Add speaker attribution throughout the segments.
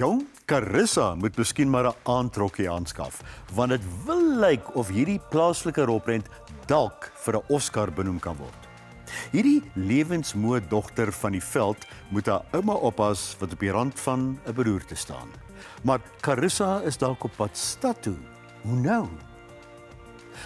Speaker 1: Jong Carissa moet miskien maar 'n aandrokkie aanskaf, want dit wil lyk of hierdie plaaslike rolprent dalk vir 'n Oscar benoem kan word. Hierdie lewensmoe dogter van die veld moet haar ouma oppas wat op die rand van 'n beroerte staan. Maar Carissa is dalk op pad stad toe. Hoe nou?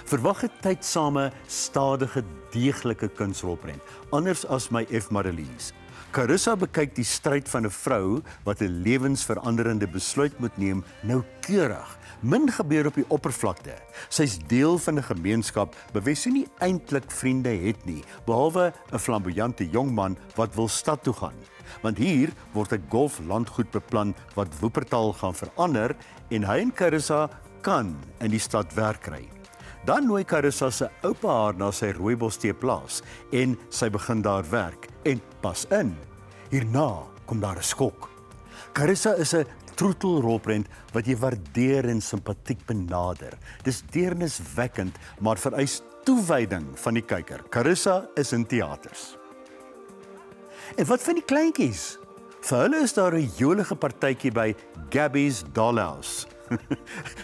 Speaker 1: Verwag 'n tydsame, stadige, deeglike kunsrolprent, anders as my F. Marlies. Carissa bekyk die stryd van 'n vrou wat 'n lewensveranderende besluit moet neem noukeurig. Min gebeur op die oppervlakte. Sy's deel van 'n gemeenskap bewys sy nie eintlik vriende het nie, behalwe 'n flamboyante jong man wat wil stad toe gaan. Want hier word 'n golflandgoed beplan wat Wuppertal gaan verander en hy en Carissa kan in die stad werk kry. Dan nooi Carissa se oupa haar na sy rooibostee plaas en sy begin daar werk en pas in. Hierna kom daar 'n skok. Carissa is 'n troetelrolprent wat jy waardeer en simpatiek benader. Dis deerniswekkend, maar vereis toewyding van die kyker. Carissa is in teaters. En wat van die kleintjies? Vir hulle is daar 'n jolige partytjie by Gabby's Dollhouse.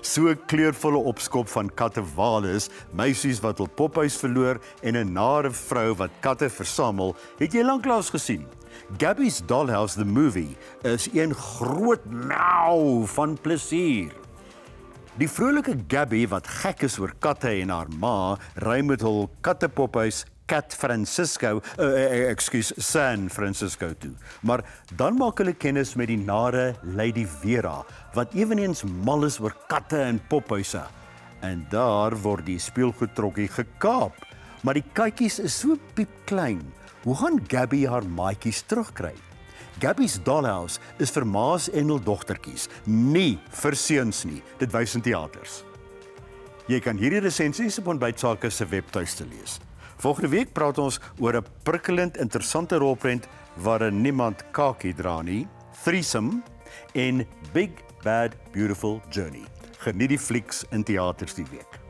Speaker 1: So 'n kleurvolle opskop van kattewales, meisies wat hul pophuis verloor en 'n nare vrou wat katte versamel, het jy lanklaas gesien. Gabby's Dollhouse the movie is een groot miau van plesier. Die vrolike Gabby wat gek is oor katte en haar ma, ry met hul kattepophuis San Francisco toe. Maar dan maak hulle kennis met die nare Lady Vera, wat eweneens mal is oor katte en pophuise. En daar word die speelgoedtrokkie gekaap. Maar die katjies is so piepklein. Hoe gaan Gabby haar maatjies terugkry? Gabby's Dollhouse is vir ma's en hul dogtertjies, nie vir seuns nie. Dit wys in teaters. Jy kan hierdie resensies op Ontbytsake se webtuiste lees. Volgende week praat ons oor 'n prikkelend interessante rolprent waarin niemand kakie dra nie, Threesome en Big Bad Beautiful Journey. Geniet die flieks in teaters die week.